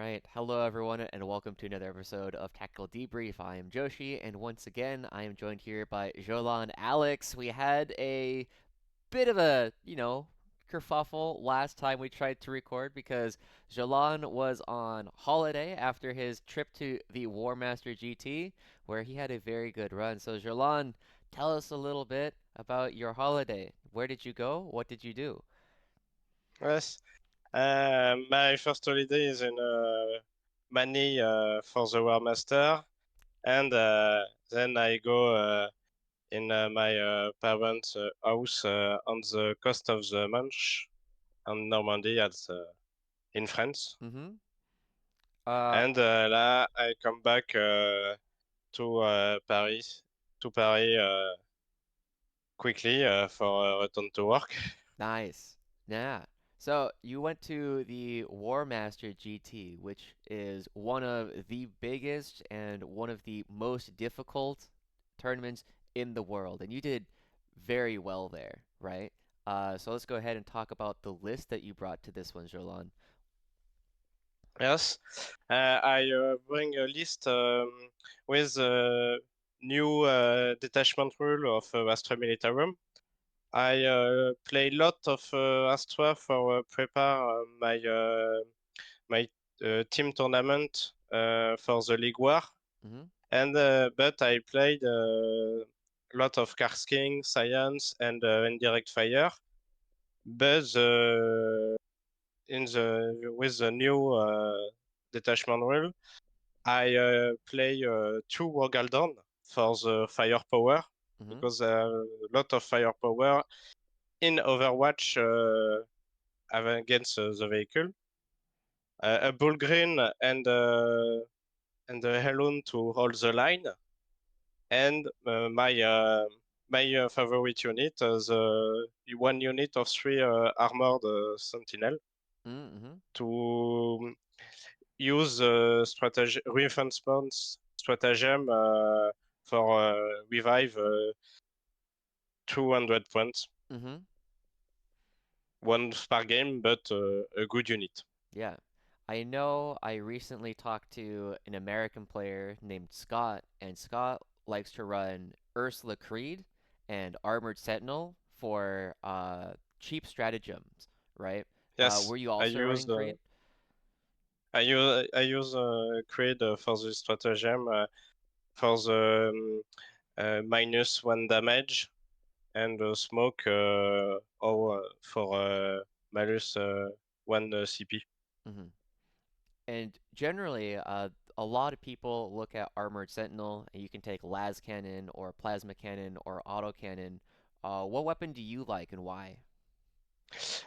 right. Hello, everyone, and welcome to another episode of Tactical Debrief. I am Joshi, and once again, I am joined here by Jolan Allix. We had a bit of a, kerfuffle last time we tried to record because Jolan was on holiday after his trip to the Warmaster GT, where he had a very good run. So, Jolan, tell us a little bit about your holiday. Where did you go? What did you do? Yes. My first holiday is in Mani for the Warmaster, and then I go in my parents' house on the coast of the Manche, in Normandy, in France. Mm-hmm. Uh, And là, I come back to Paris quickly for return to work. Nice. Yeah. So you went to the Warmaster GT, which is one of the biggest and one of the most difficult tournaments in the world, and you did very well there, right? So let's go ahead and talk about the list that you brought to this one, Jolan. Yes, I bring a list with new detachment rule of Astra Militarum. I play a lot of Astra for prepare my team tournament for the League War, Mm-hmm. and but I played a lot of Karsking, Science, and Indirect Fire. But in the with the new detachment rule, I play two Rogal for the firepower Mm-hmm. because there are a lot of firepower in Overwatch against the vehicle. A Bullgryn and a Hellhound to hold the line, and my favorite unit is one unit of three armored sentinel Mm-hmm. to use strategy reinforcement stratagem for revive 200 points, Mm-hmm. one per game, but a good unit. Yeah. I know I recently talked to an American player named Scott, and Scott likes to run Ursula Creed and Armored Sentinel for cheap stratagems, right? Yes, Were you I also use running Creed? Creed for the stratagem for the minus one damage and smoke or for minus one CP. Hmm. And generally, a lot of people look at Armored Sentinel, and you can take las cannon or plasma cannon or auto cannon. What weapon do you like and why?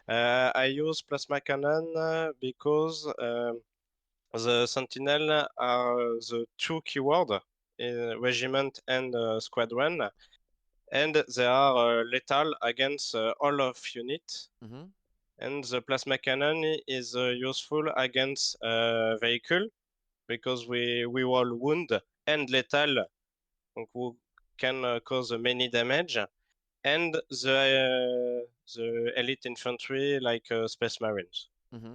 I use plasma cannon because the Sentinel are the two keyword in regiment and squadron, and they are lethal against all of unit. Mm-hmm. And the plasma cannon is useful against vehicle because we roll wound and lethal, who can cause many damage, and the elite infantry like Space Marines. Mm-hmm.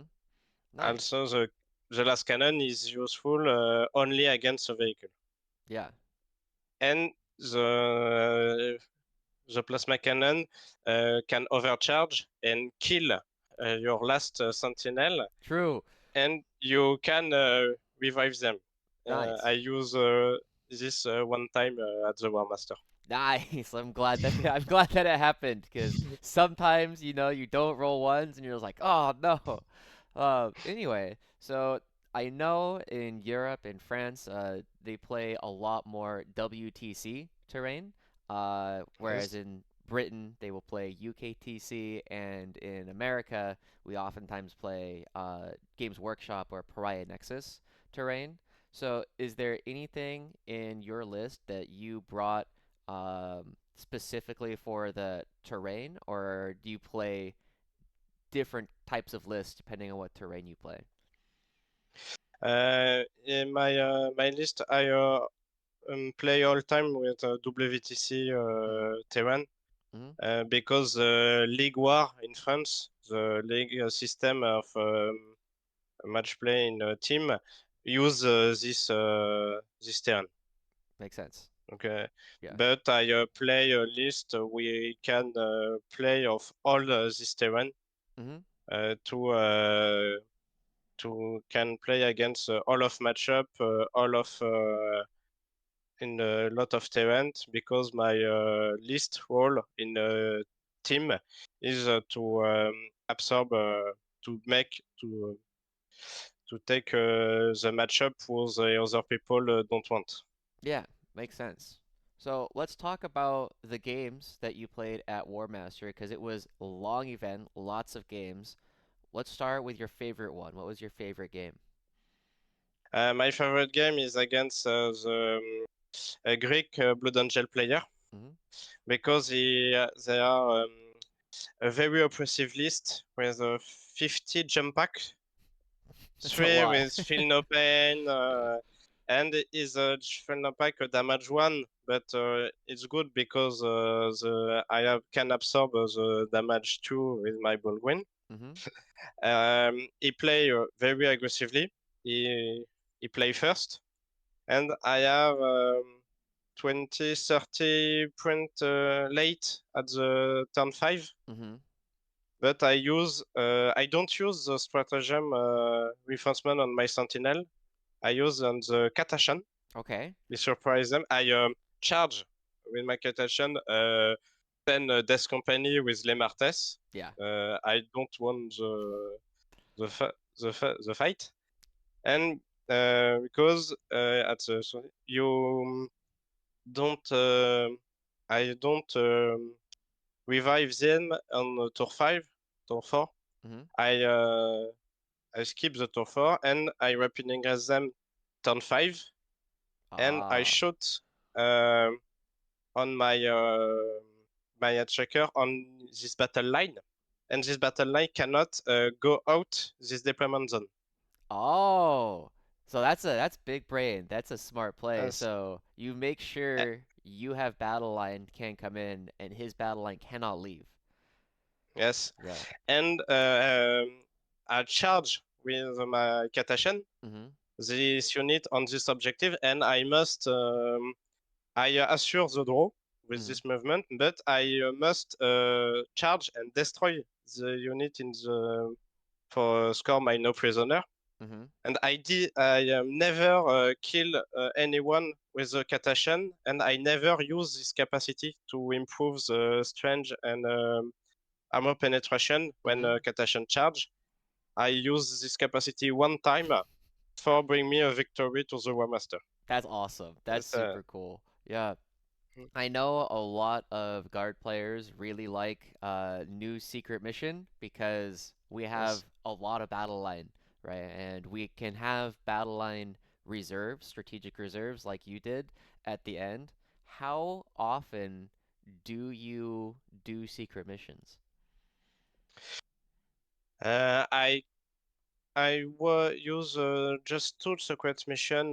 Nice. Also, the last cannon is useful only against a vehicle, Yeah. and the plasma cannon can overcharge and kill your last sentinel, True. and you can revive them. I Nice. use this one time at the Warmaster. Nice. I'm glad that I'm glad that it happened because sometimes you don't roll ones and you're just like, oh no. Anyway, so I know in Europe and France, they play a lot more WTC terrain, whereas Yes. in Britain they will play UKTC, and in America we oftentimes play Games Workshop or Pariah Nexus terrain. So, is there anything in your list that you brought? Specifically for the terrain, or do you play different types of lists depending on what terrain you play? In my list, I play all time with WTC Mm-hmm. terrain Mm-hmm. because League War in France, the league system of match play in a team use this terrain. Makes sense. Okay, Yeah. but I play a list we can play of all this terrain Mm-hmm. uh, to uh, to can play against all of matchup, all of in a lot of terrain because my list role in a team is to absorb to make to take the matchup for the other people don't want. Yeah, makes sense. So let's talk about the games that you played at Warmaster because it was a long event, lots of games. Let's start with your favorite one. What was your favorite game? My favorite game is against the Greek Blood Angel player Mm-hmm. because they are a very oppressive list with 50 jump pack, That's a three lot. with feel no pain, Yeah. and is a feel no pack a damage one, but it's good because I have can absorb the damage two with my Bullgryn. Mm-hmm. He play very aggressively. He play first, and I have 20, 30 print late at the turn 5. Mm-hmm. But I don't use the stratagem reinforcement on my Sentinel. I use on the Catachan. Okay. We surprise them. I charge with my Catachan 10 Death Company with Les Martes. Yeah. I don't want the fight. And because at the, sorry, you don't I don't revive them on tour 5, tour 4. Mm-hmm. I uh, I skip the tour 4 and I rapiding them turn 5 and I Ah. shoot um on my Earthshaker on this battle line. And this battle line cannot go out this deployment zone. Oh. So that's big brain. That's a smart play. As, So you make sure you have battle line can come in and his battle line cannot leave. yes. Yeah. And I charge with my Catachan Mm-hmm. this unit on this objective, and I must I assure the draw with Mm-hmm. this movement, but I must charge and destroy the unit in the for score my no prisoner. Mm-hmm. And I never kill anyone with the Catachan, and I never use this capacity to improve the strength and armor penetration when Mm-hmm. Catachan charge. I use this capacity one time for bring me a victory to the Warmaster. That's awesome. That's Yes, super cool. Yeah. I know a lot of guard players really like new secret mission because we have yes. a lot of battle line, right? And we can have battle line reserves, strategic reserves like you did at the end. How often do you do secret missions? I use just two secret mission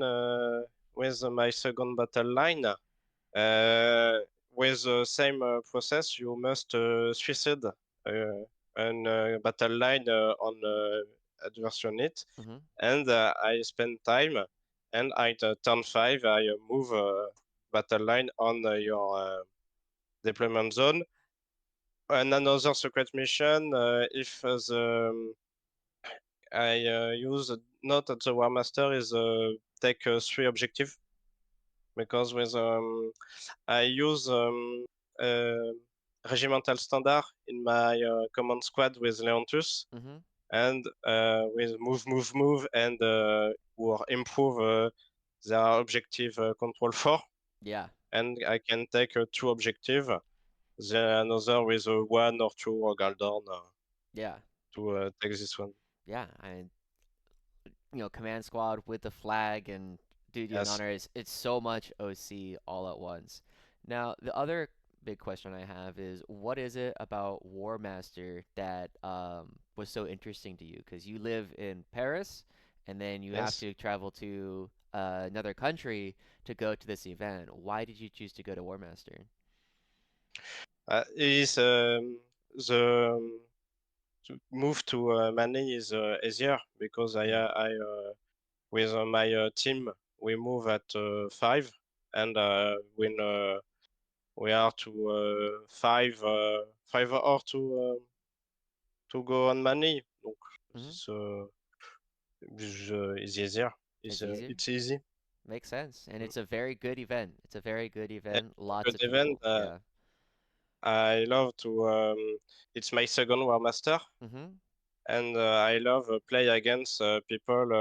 with my second battle line. With the same process, you must suicide an battle line on adverse unit, Mm-hmm. and I spend time, and at turn 5, I move battle line on your deployment zone. And another secret mission, if the I use not at the Warmaster is take three objective because with I use uh, regimental standard in my command squad with Leontus Mm-hmm. and with move and or improve their objective control 4 Yeah. and I can take two objective then another with one or two Rogal Dorn Yeah. to take this one. Yeah. Command squad with the flag and duty and Yes. honor is it's so much OC all at once. Now, the other big question I have is what is it about Warmaster that was so interesting to you? Because you live in Paris and then you have Yes. to travel to another country to go to this event. Why did you choose to go to Warmaster? Is the move to Mani is easier because Mm-hmm. I with my team we move at 5 and when we are to 5 or to go on Mani. Donc Mm-hmm. this is easier. It's easier. It's easy. Makes sense. And Mm. it's a very good event. It's a very good Yeah, event. it's a Lots good of event. people. Yeah. I love to. It's my second Warmaster, Mm-hmm. and I love play against people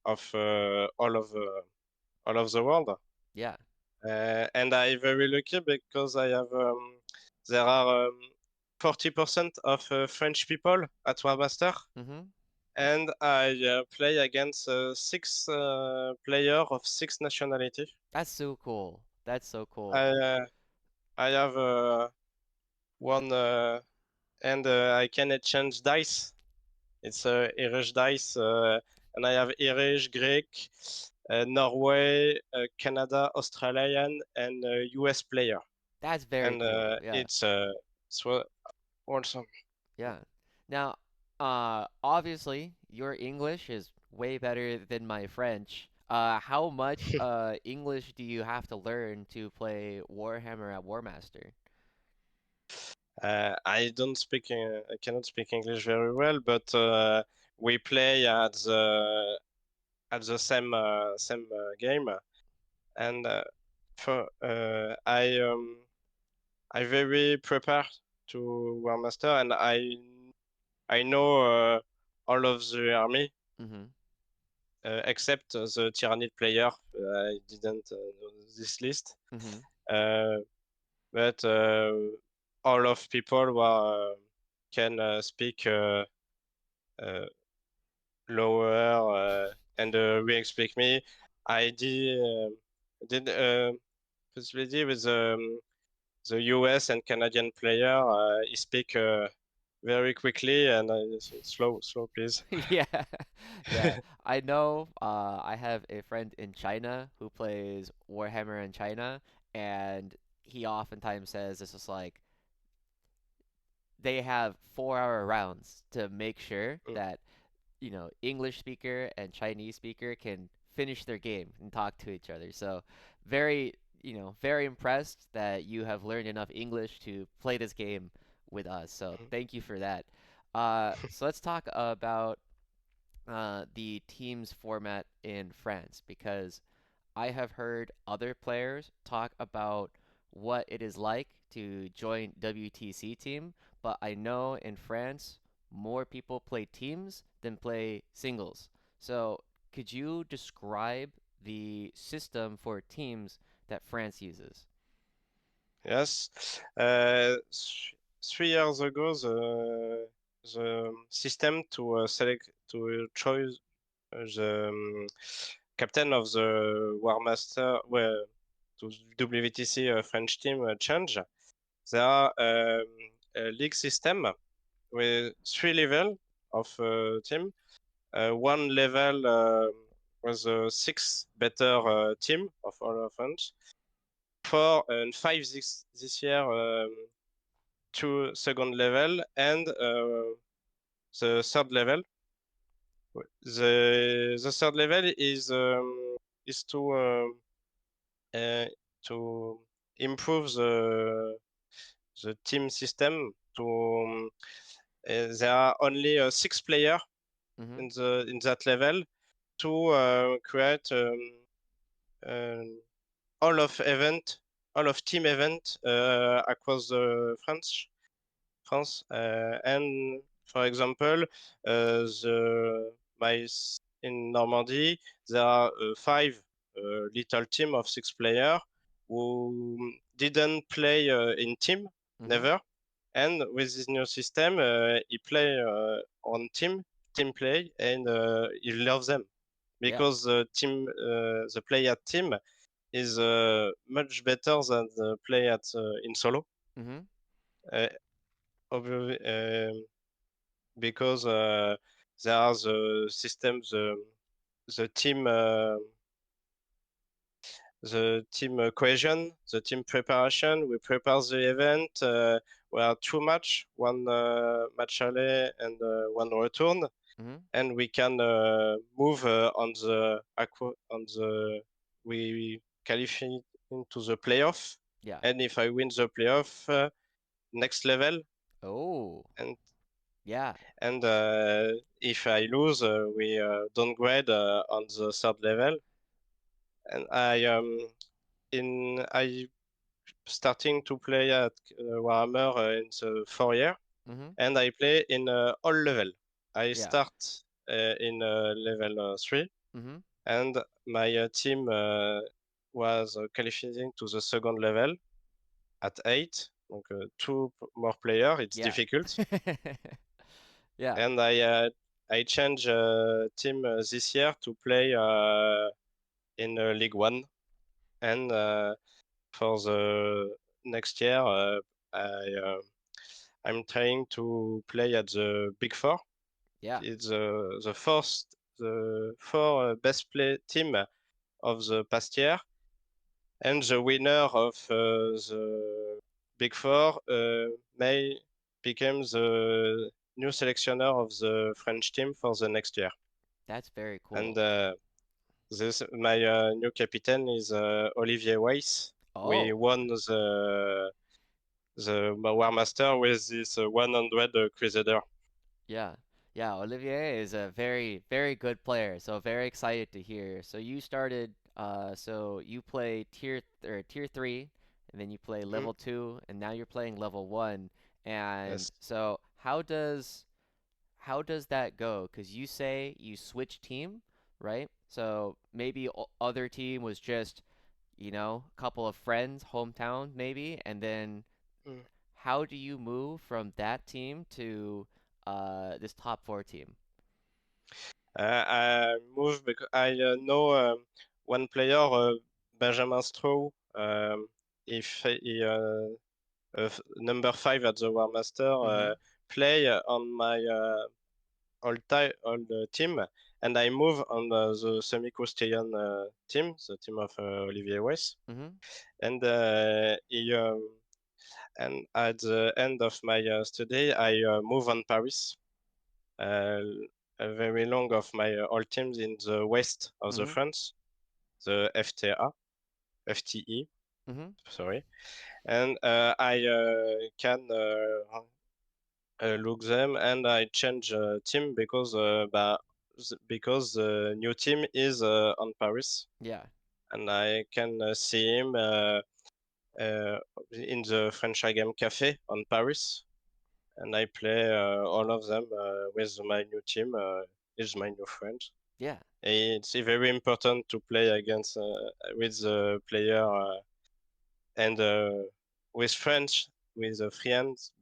of all of the world. Yeah. And I very lucky because I have there are 40% of French people at Warmaster, Mm-hmm. and I play against six player of six nationality. That's so cool. That's so I cool. uh, I have one and I can exchange dice. It's Irish dice, and I have Irish, Greek, Norway, Canada, Australian, and US player. That's very And cool. Yeah. it's awesome. Yeah. Now, obviously, your English is way better than my French. How much English do you have to learn to play Warhammer at Warmaster? I don't speak, I cannot speak English very well, but we play at the same game, and I very prepared to Warmaster, and I know all of the army Mm-hmm. except the Tyrannid player. I didn't know this list, Mm-hmm. uh, but all of people who can speak uh, lower and we explain me. I did possibility with the US and Canadian player. He speak very quickly and slow, please. Yeah, yeah. I know. I have a friend in China who plays Warhammer in China, and he oftentimes says this is like they have 4 hour rounds to make sure Mm. that English speaker and Chinese speaker can finish their game and talk to each other. So very, very impressed that you have learned enough English to play this game with us. So thank you for that. So let's talk about the teams format in France because I have heard other players talk about what it is like to join WTC team, but I know in France more people play teams than play singles. So, could you describe the system for teams that France uses? Yes. 3 years ago, the system to select to choose the captain of the Warmaster, well, to WTC French team change. There are a league system with 3 level of team. One level was a six better team of all of France. 4 and 5 this year, two second level, and the third level. The third level is uh, to improve the team system. There are only 6 players Mm-hmm. in that level to create all of event, all of team event across France. And for example, my in Normandy, there are 5 little team of 6 players who didn't play in team, Mm-hmm. never. And with this new system, he play on team play, and he loves them Yeah. because the play at team is much better than the play at in solo. Mm-hmm. Uh, because there are the systems, the team, the team cohesion, the team preparation. We prepare the event. were two match, one match aller and one return, Mhm. and we can move on the we qualify into the playoff. Yeah. And if I win the playoff, next level, Oh. and Yeah. if I lose, we downgrade on the third level. And I starting to play at Warhammer in the 4 year, Mhm. and I play in all level. I Yeah. start in level 3, Mhm. and my team was qualifying to the second level at 8. Donc, two more player. It's Yeah. difficult, Yeah. and I change team this year to play in League One, and for the next year, I I'm trying to play at the Big Four. Yeah. It's the four best play team of the past year, and the winner of the Big Four may become the new selectioner of the French team for the next year. That's very And cool. this my new captain is Olivier Weiss. We Oh. won the Warmaster with this 100 Crusader. Yeah. Yeah, Olivier is a very, very good player. So very excited to hear. So you started so you play tier 3 and then you play Mm, level 2 and now you're playing level 1. And yes. so how does that go? 'Cause you say you switch team, right? So maybe other team was just, a couple of friends, hometown maybe, and then Mm. how do you move from that team to this top 4 team? I moved because I know one player, Benjamin Straw. If he number 5 at the Warmaster, Mm-hmm. play on my old team, and I move on the semi-Castilian team, the team of Olivier Weiss, Mm-hmm. and and at the end of my study, I move on Paris. Uh, very long of my old teams in the west of the Mm-hmm. France, the FTE, Mm-hmm. sorry, and I can look them, and I change team because the new team is on Paris, Yeah. and I can see him uh, in the French Game Cafe on Paris, and I play all of them with my new team. Is my new friend. Yeah. It's very important to play against with the player and with friends with friends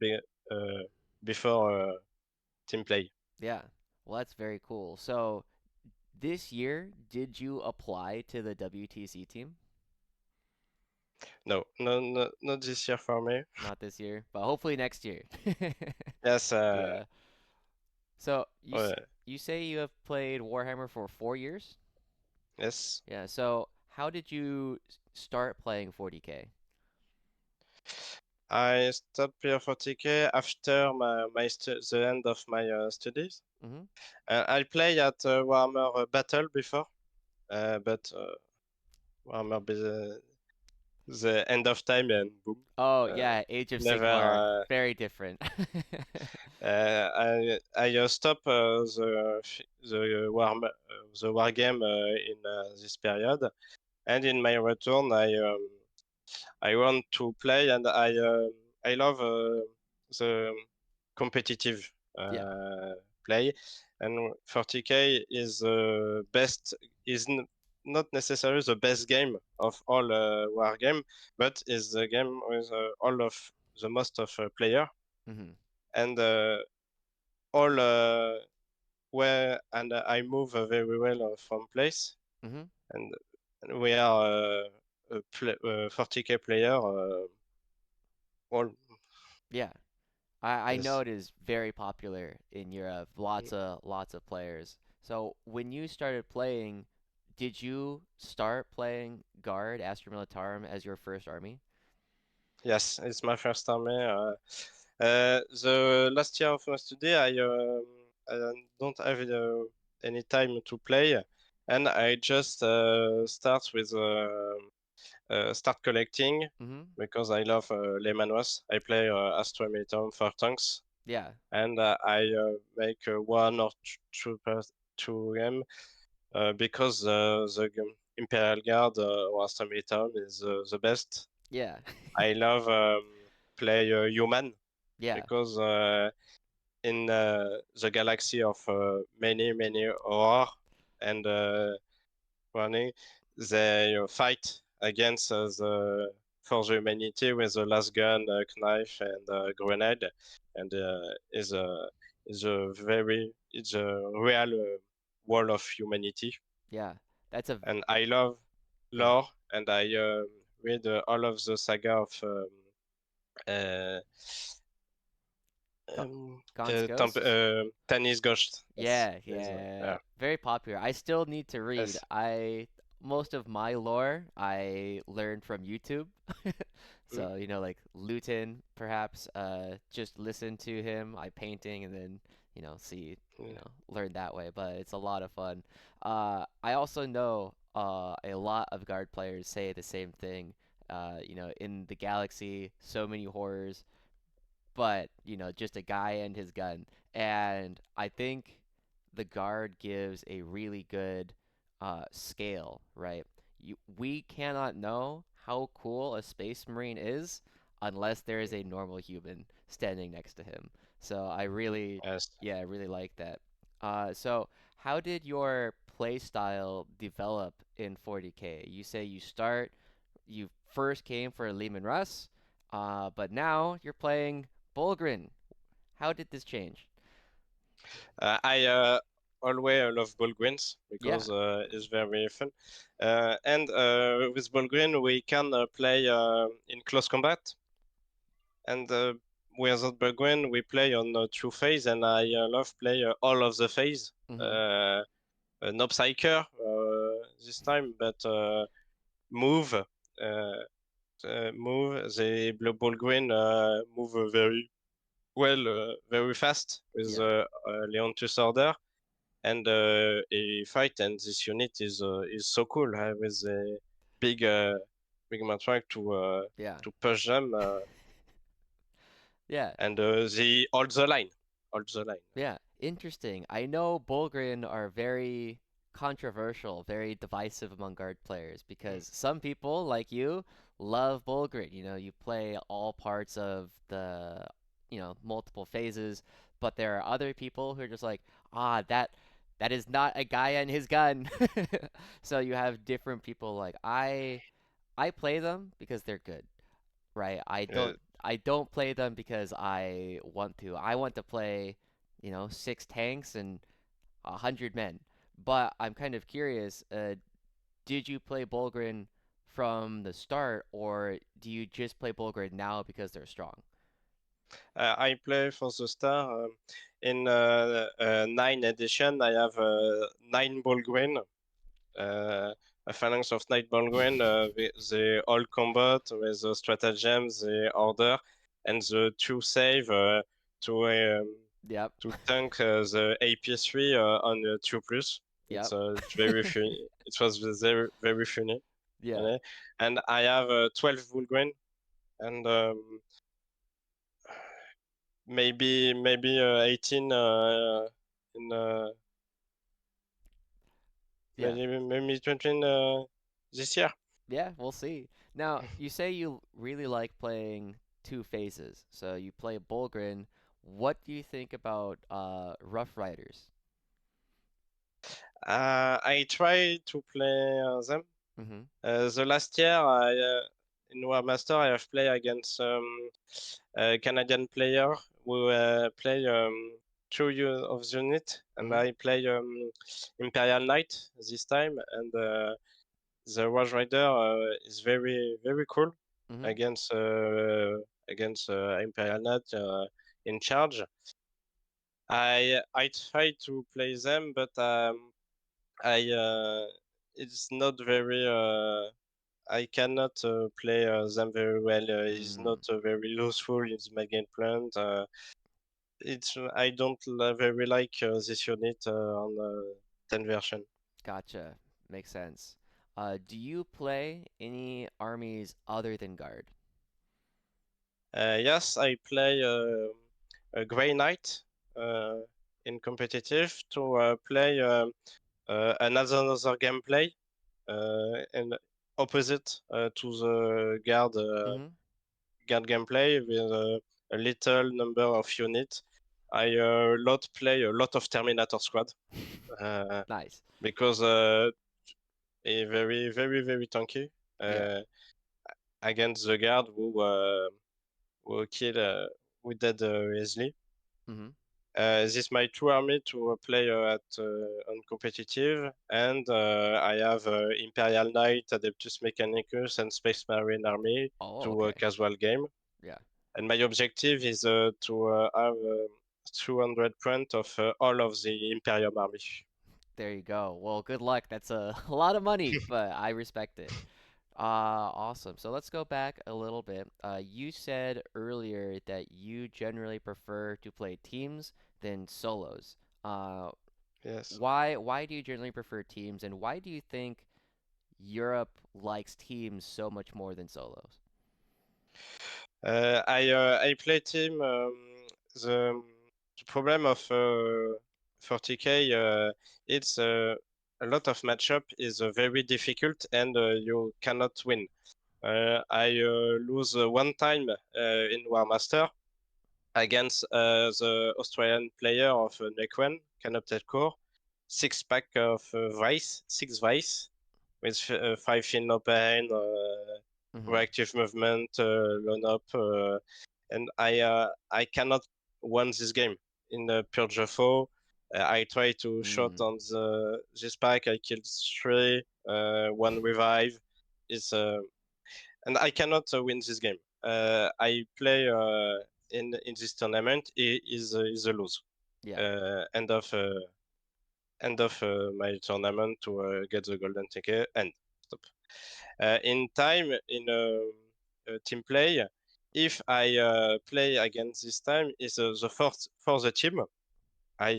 uh, before team play. Yeah. Well, that's very cool. So this year, did you apply to the WTC team? No, no, no, not this year for me. Not this year, but hopefully next year. Yes, Yeah. So uh, you say you have played Warhammer for 4 years? yes. Yeah. So how did you start playing 40K? I stopped P40K after the end of my studies. Mm-hmm. I play at Warhammer Battle before, but Warhammer the end of time and boom. Oh Uh, yeah, Age of never. Sigmar, very different. I stop the war game in this period, and in my return, I want to play, and I love the competitive Yeah. play, and 40K is the best is not necessarily the best game of all war game, but is the game with all of the most of player, Mm-hmm. and all where and I move very well from place, Mm-hmm. and we are 40K player all. Yeah. I know Yes. it is very popular in Europe. Lots of players. So when you started playing, did you start playing Guard Astra Militarum as your first army? Yes, it's my first army. The last year of my study, I don't have any time to play, and I just start collecting Mm-hmm. because I love les manoirs. I play Astra Militarum for tanks, Yeah. and I make one or two game because the Imperial Guard or Astra Militarum is the best. Yeah. I love play human Yeah. because in the galaxy of many horror and running, they fight against for the humanity with the last gun, knife, and grenade, and it's a real wall of humanity, Yeah. That's a and I love yeah. lore, and I read all of the saga of uh, Ga- Gaunt's Ghost? Tanis Ghost. Yes, Yeah, yes, yeah. Very popular. I still need to read. yes. I most of my lore I learned from YouTube. Mm, So, like Luton, perhaps, just listen to him, I painting and then, see, mm, learn that way, but it's a lot of fun. I also know a lot of guard players say the same thing. In the galaxy, so many horrors, but just a guy and his gun. And I think the guard gives a really good scale, right? We cannot know how cool a space marine is unless there is a normal human standing next to him. So yes. yeah, I really like that. So how did your play style develop in 40K? You say you first came for Lehman Russ, but now you're playing Bullgryn. How did this change? I always love Bullgryns Yeah. because it's very fun. And with Bullgryn, we can play in close combat. And with that Bullgryn, we play on two phase, and I love play all of the phase. Mm-hmm. Uh, no Psyker this time, but move. Move. The Blue Bullgryn move very well, very fast with Yeah. Leontus order. And a fight, and this unit is so cool with a big big matrack Yeah. to push them Yeah. and the hold the line. Yeah. Interesting. I know Bullgryn are very controversial, very divisive among guard players because some people, like you, love Bullgryn. You play all parts of the, multiple phases, but there are other people who are just like, that is not a guy and his gun. So you have different people like I play them because they're good, right? I Uh, don't I don't play them because I want to. I want to play, six tanks and 100 men. But I'm kind of curious, did you play Bulgrin from the start, or do you just play Bulgrin now because they're strong? I play for the star in 9 edition. I have 9 Bullgryn, a phalanx of 9 Bullgryn. The all combat with the stratagems, the order, and the two save to Yep. to tank the AP3 on 2 plus. Yep. It's very funny. It was very funny. Yeah. Uh, and I have 12 Bullgryn and maybe 18 in Yeah. maybe 20 this year. Yeah, we'll see. Now, you say you really like playing two phases. So you play Bulgrin. What do you think about Rough Riders? I try to play them. Mm-hmm. The last year, in Warmaster, I have played against a Canadian player who play 2 years of the unit, and Mm-hmm. I play Imperial Knight this time, and the Rogue Rider is very cool Mm-hmm. against Imperial Knight in charge. I try to play them, but I it's not very. I cannot play them very well. He's Mm, not very useful in my game plan. It's I don't very like this unit on 10 version. gotcha. Makes sense. Do you play any armies other than Guard? Yes, I play a Grey Knight uh, in competitive to play another gameplay and opposite to the Mm-hmm. guard gameplay with a little number of units. I lot play a lot of Terminator Squad uh, Nice. because a very tanky Yeah. uh, against the guard who kill who dead easily. Mm-hmm. This my true army to play at on competitive, and I have Imperial Knight, Adeptus Mechanicus, and Space Marine army Oh, to a okay. casual game. Yeah. And my objective is to have 200 points of all of the Imperium army. There you go. Well, good luck. That's a, a lot of money, but I respect it. Awesome. So let's go back a little bit. You said earlier that you generally prefer to play teams than solos. Uh, Yes. why do you generally prefer teams, and why do you think Europe likes teams so much more than solos? I play team. The, the problem of 40k it's a lot of matchup is very difficult and you cannot win. I lose one time in Warmaster against the Australian player of Nekwen, Canoptet Core, six pack of Vice, six Vice with five in no pain, Mm-hmm. reactive movement, loan up, and I cannot win this game in the Purge 4. I try to shot Mm, on the this pack. I killed three, one revive. Is and I cannot win this game. I play in this tournament is a lose. yeah. Uh, end of uh, End of my tournament to get the golden ticket and stop. In time in team play, if I play against this time is the first for the team. I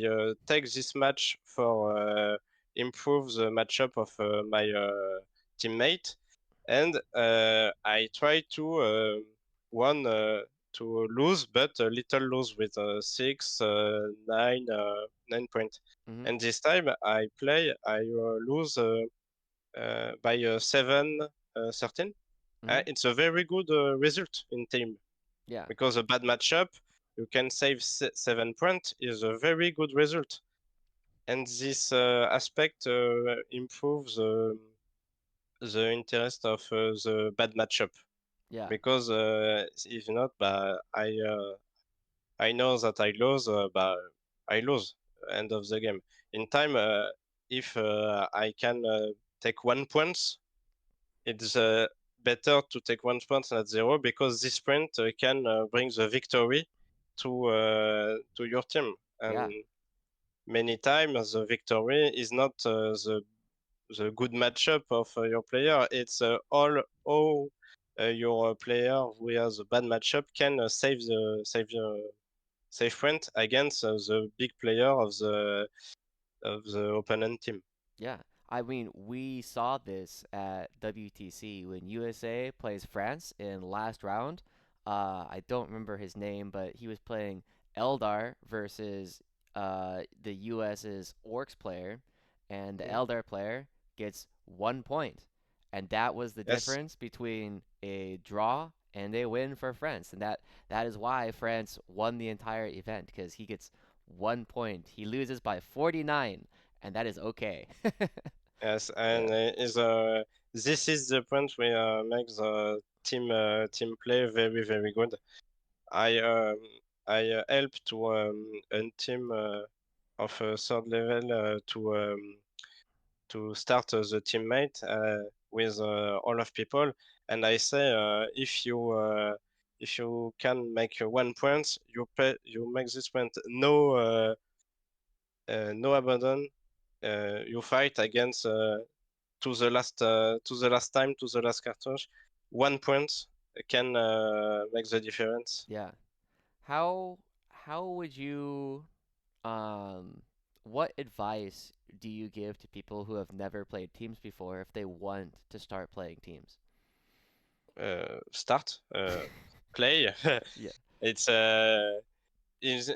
take this match for improve the matchup of my teammate, and I try to one to lose, but a little lose with six, 9 point. Mm-hmm. And this time I lose by 7, 13. Mm-hmm. It's a very good result in team Yeah. because a bad matchup, you can save 7 points is a very good result. And this aspect improves the interest of the bad matchup Yeah. because if not, I know that I lose, but I lose end of the game. In time, if I can take 1 point, it's better to take 1 point at zero because this point can bring the victory to your team. And Yeah. many times the victory is not the good matchup of your player. It's all your player who has a bad matchup can save point against the big player of the opponent team. Yeah. I mean, we saw this at WTC when USA plays France in last round. I don't remember his name, but he was playing Eldar versus the US's Orcs player, and the Mm. Eldar player gets 1 point. And that was the Yes, difference between a draw and a win for France. And that is why France won the entire event, because he gets 1 point. He loses by 49, and that is okay. yes, Yeah. and is this is the point where makes the team play very good. I um, I help to a team of third level to start the teammate with all of people, and I say if you can make 1 point, you make this point no abandon. You fight against to the last time, to the last cartouche. 1 point can make the difference. Yeah. How would you um what advice do you give to people who have never played teams before if they want to start playing teams? Start play. Yeah. It's is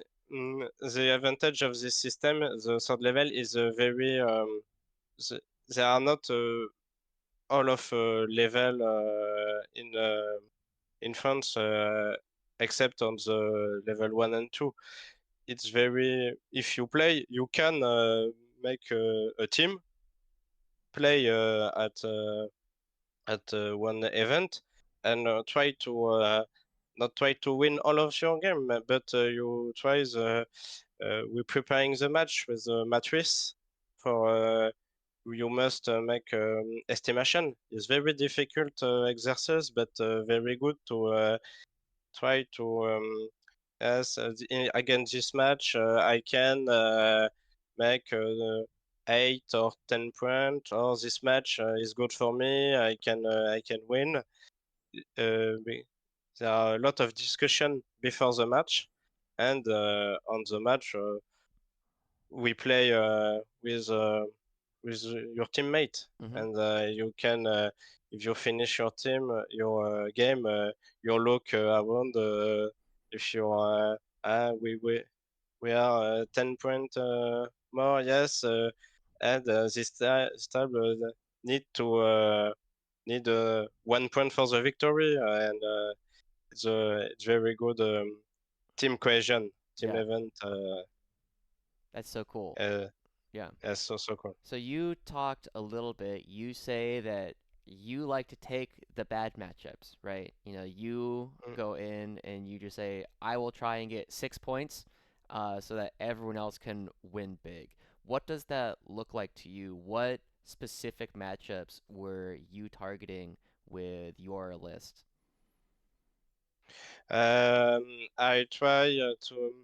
the advantage of this system. The third level is very the, they are not all of level in France except on the level 1 and 2. It's very if you play, you can make a team, play at one event, and try to not try to win all of your game, but you try the we're preparing the match with the matrix for you must make estimation. It's very difficult exercise, but very good to try to yes against this match I can make 8 or 10 points, or this match is good for me, I can win. There are a lot of discussion before the match, and on the match we play with your teammate, Mhm. and you can if you finish your team your game, you look around if you we are 10 point more, yes, and this time need to need 1 point for the victory, and it's very good team cohesion, team Yeah. event. That's so cool. Uh, Yeah. yes, so cool. So you talked a little bit. You say that you like to take the bad matchups, right? You know, you Mm. go in and you just say, I will try and get 6 points so that everyone else can win big. What does that look like to you? What specific matchups were you targeting with your list? I try to.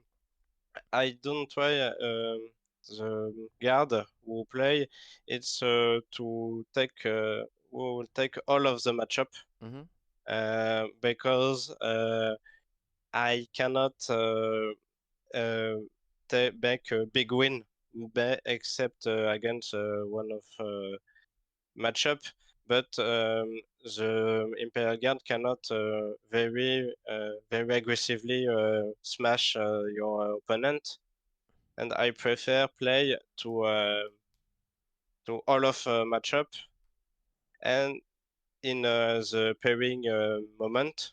I don't try the guard who play. It's to take who will take all of the matchup Mm-hmm. because I cannot uh, make a big win except against one of matchup. But the Imperial Guard cannot very aggressively smash your opponent, and I prefer play to all of matchup, and in the pairing moment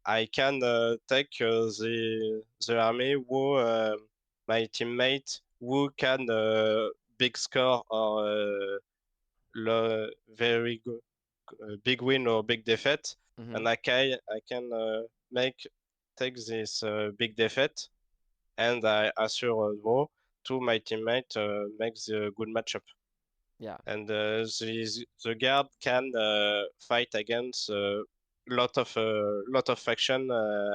I can take the army who my teammate who can big score or very good big win or big defeat, Mm-hmm. and I can make take this big defeat, and I assure a draw to my teammate make the good matchup, Yeah. and the guard can fight against lot of faction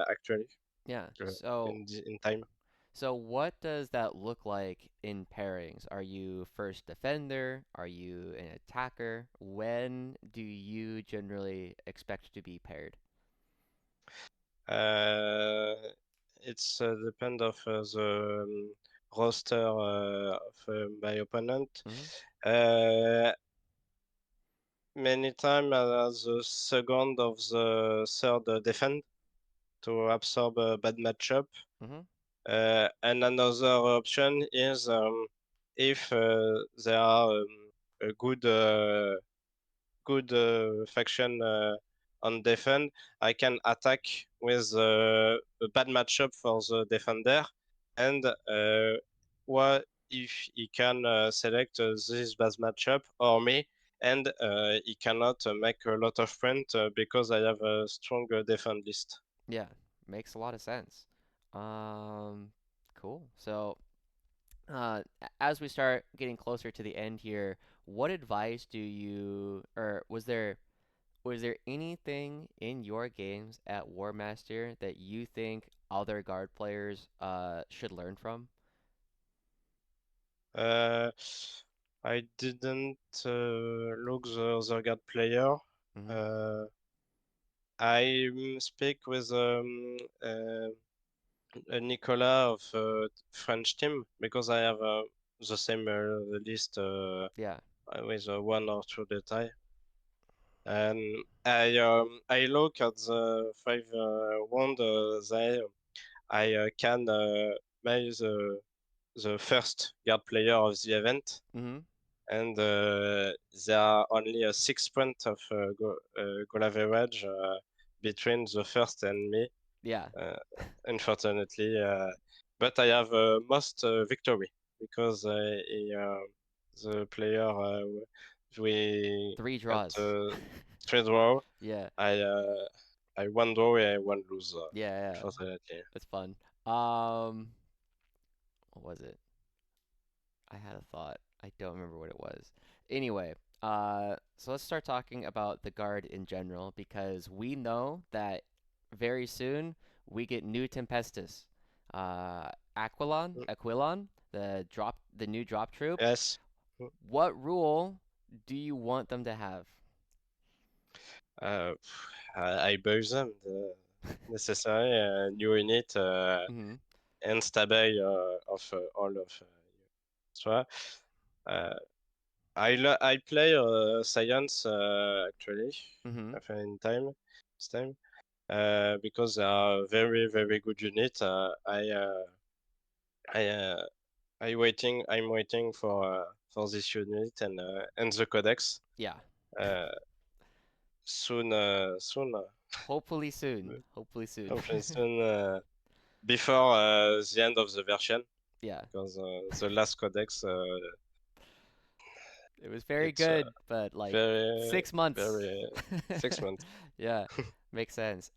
actually Yeah. uh, in time. So what does that look like in pairings? Are you first defender? Are you an attacker? When do you generally expect to be paired? Uh, it's depend of the roster of my opponent. Mm-hmm. Uh, Many time as the second of the third defend to absorb a bad matchup. Mm-hmm. And another option is if there are a good faction on defend, I can attack with a bad matchup for the defender, and what if he can select this bad matchup or me, and he cannot make a lot of print because I have a strong defend list. Yeah, makes a lot of sense. Um, cool. So, as we start getting closer to the end here, what advice do you, or was there anything in your games at Warmaster that you think other guard players should learn from? Uh, I didn't look the other guard player. Mm-hmm. Uh, I speak with Nicolas of French team because I have the same list Yeah. with one or two detail. And I look at the five wound there. I can make the first guard player of the event, Mm-hmm. and there are only 6 points of goal average between the first and me. Yeah. Uh, Unfortunately, but I have most victory because the player we Three got draws. three draw. Yeah. I uh, I one draw and I one lose. Yeah, yeah. Unfortunately, It's fun. Um, what was it? I had a thought. I don't remember what it was. Anyway, so let's start talking about the guard in general because we know that very soon we get new Tempestus. Mm, Aquilon, the new drop troop. yes. What rule do you want them to have? Uh, I buy them the necessary new unit Mm-hmm. and stable of all of so uh, I play science actually Mm-hmm. in time this time because they are very good unit. I I'm waiting for this unit and the codex Yeah. uh, soon Hopefully soon. Hopefully soon. hopefully soon before the end of the version Yeah. because the last codex It was very it's good, but like very 6 months. very 6 months. Yeah, makes sense.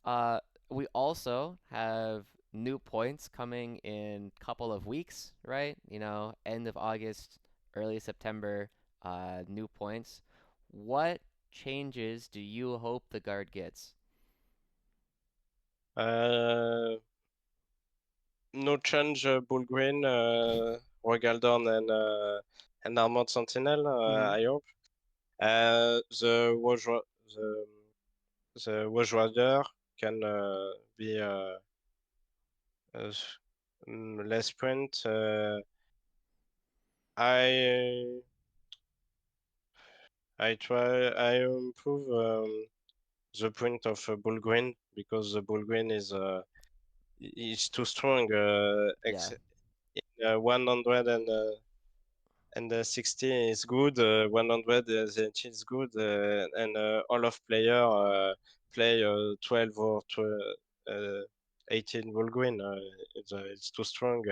We also have new points coming in couple of weeks, right? You know, end of August, early September, new points. What changes do you hope the guard gets? Uh, no change Bullgryn, Rogal Dorn and Armoured Sentinel, Mm-hmm. I hope. The Wage Rider can be uh, less print. I I improve the print of Bullgryn because the Bullgryn is too strong. Yeah, 100 and 60 is good. 100 is good, and all of player play 12 or 18 Bullgryn. It's too strong,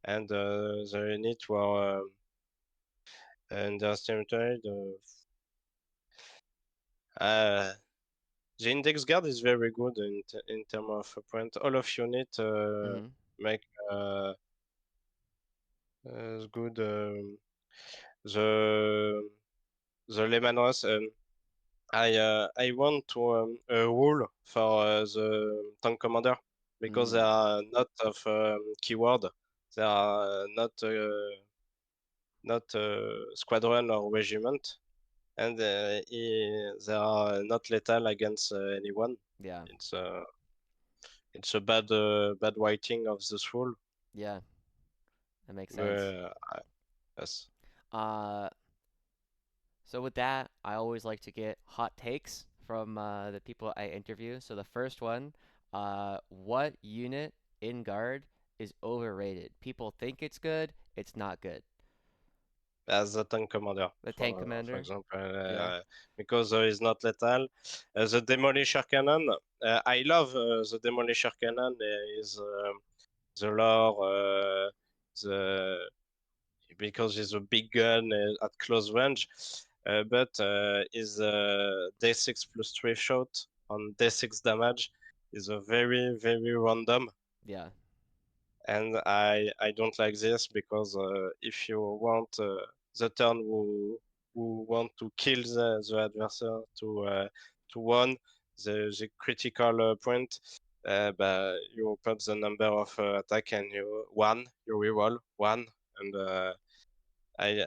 and the unit were underestimated. Uh, the index guard is very good in terms of print. All of unit mm-hmm. make good. The the Lemanos. I want to a rule for the tank commander because there Mm, are not of keyword. They are not squadron or regiment, and they are not lethal against anyone. yeah, It's uh, it's a bad writing of this rule. yeah, that makes sense. Uh, yes. Uh, So with that, I always like to get hot takes from the people I interview. So the first one, what unit in guard is overrated? People think it's good, it's not good. As a tank commander, The tank for commander, example, yeah. because is not lethal. The Demolisher Cannon, I love the Demolisher Cannon. Is the lore, the because it's a big gun at close range, but is D6 plus 3 shot on D6 damage is a very random, Yeah. and I don't like this because if you want the turn who want to kill the adversary to one the critical point, but you put the number of attack and you reroll one, and I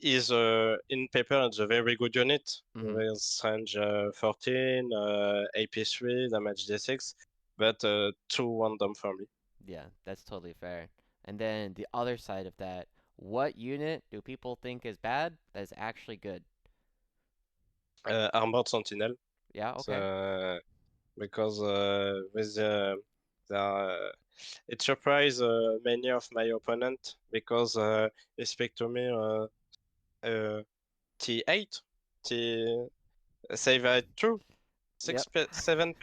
is in paper it's a very good unit Mm-hmm. with range 14, AP3, damage D6, but too random for me. Yeah, that's totally fair. And then the other side of that, what unit do people think is bad that is actually good? Armored Sentinel, Yeah, okay. so, because with the it surprised many of my opponent because they speak to me T8, T save at true Yep. 7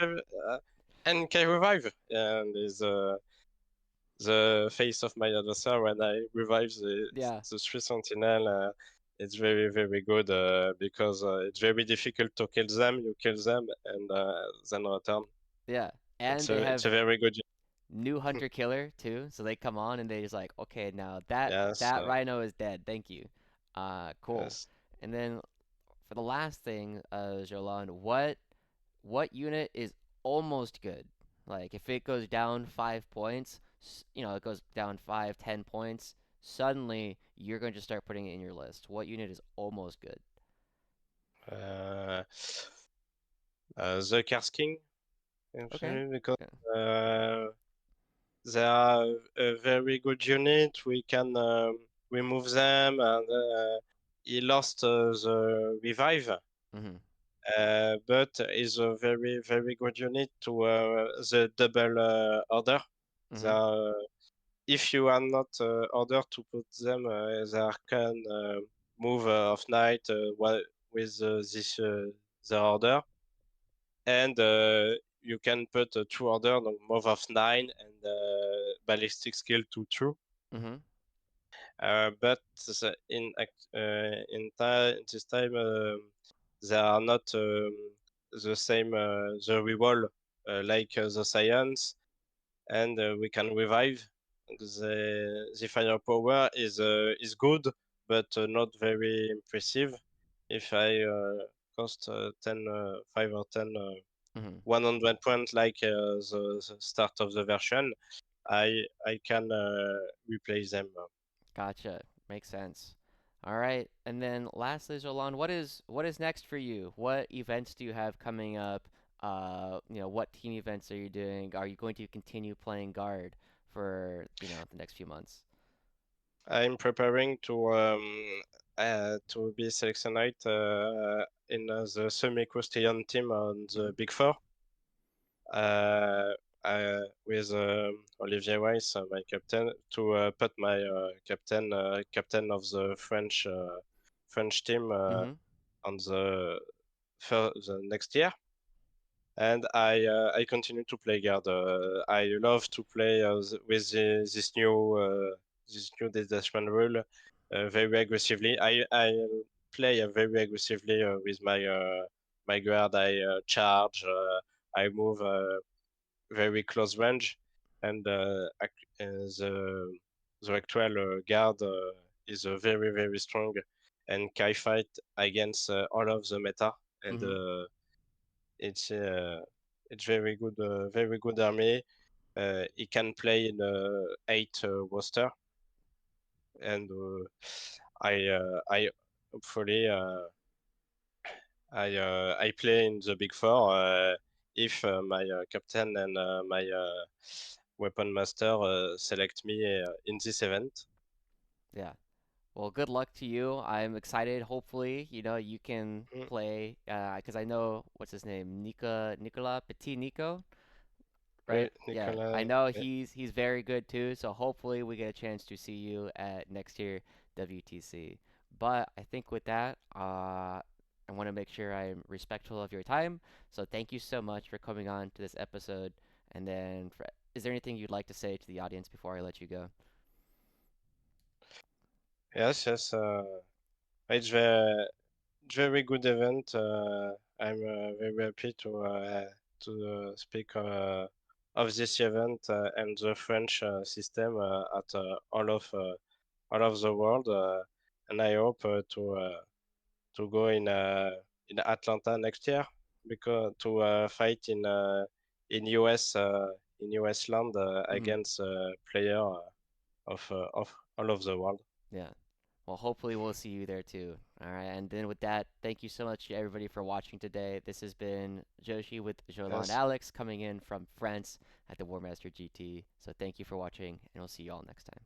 and can revive and is the face of my adversary when I revive Yeah. the three sentinel. It's very good because it's very difficult to kill them. You kill them and then return. Yeah. And they It's have a very good. new hunter killer too, so they come on and they just like, okay, now that Yes, that rhino is dead. Thank you. Cool. yes. And then for the last thing, Jolan, what unit is almost good? Like if it goes down 5 points, it goes down 5, 10 points, suddenly you're going to start putting it in your list. What unit is almost good? Uh, the Cars King, Okay. actually, because Yeah. uh, they are a very good unit. We can remove them, and he lost the revive, Mm-hmm. but is a very good unit to the double order. Mm-hmm. The, if you are not ordered to put them, they can move of night with this the order, and you can put two order, donc move of 9 and ballistic skill to true. Mm-hmm. But in this time they are not the same the reroll like the science, and we can revive. The firepower is good, but not very impressive. If I cost 10 5 or 10 Mm-hmm. 100 points like the start of the version, I can replace them. Gotcha. Makes sense. All right. And then lastly, Zolan, what is next for you? What events do you have coming up? What team events are you doing? Are you going to continue playing guard for, the next few months? I'm preparing to be selected in the semi-Christian team on Hmm. the Big Four. Uh, with Olivier Weiss, my captain, to put my captain of the French team Hmm. on the next year. And I continue to play guard. I love to play with this new detachment rule very aggressively. I play very aggressively with my guard. I charge. I move very close range, and the actual guard is very strong and can fight against all of the meta, and Hmm. it's uh, it's very good army. He can play in 8 roster, and I hopefully I play in the Big Four if my captain and my weapon master select me in this event. Yeah. Well, good luck to you. I'm excited. Hopefully, you can Mm, play, because I know what's his name, Nicola Petit Nico. Right? oui, Yeah, I Nicolas. know Yeah. he's very good too, so hopefully we get a chance to see you at next year WTC. But I think with that, I want to make sure I'm respectful of your time. So thank you so much for coming on to this episode. And then, is there anything you'd like to say to the audience before I let you go? Yes, yes. It's very good event. I'm very happy to speak of this event and the French system at all of the world, and I hope to go in Atlanta next year because to fight in US land Hmm. against player of all of the world. Yeah. Well, hopefully we'll see you there too. All right, and then with that, thank you so much to everybody for watching today. This has been Joshi with Jolan Yes. Allix coming in from France at the Warmaster GT. So thank you for watching, and we'll see you all next time.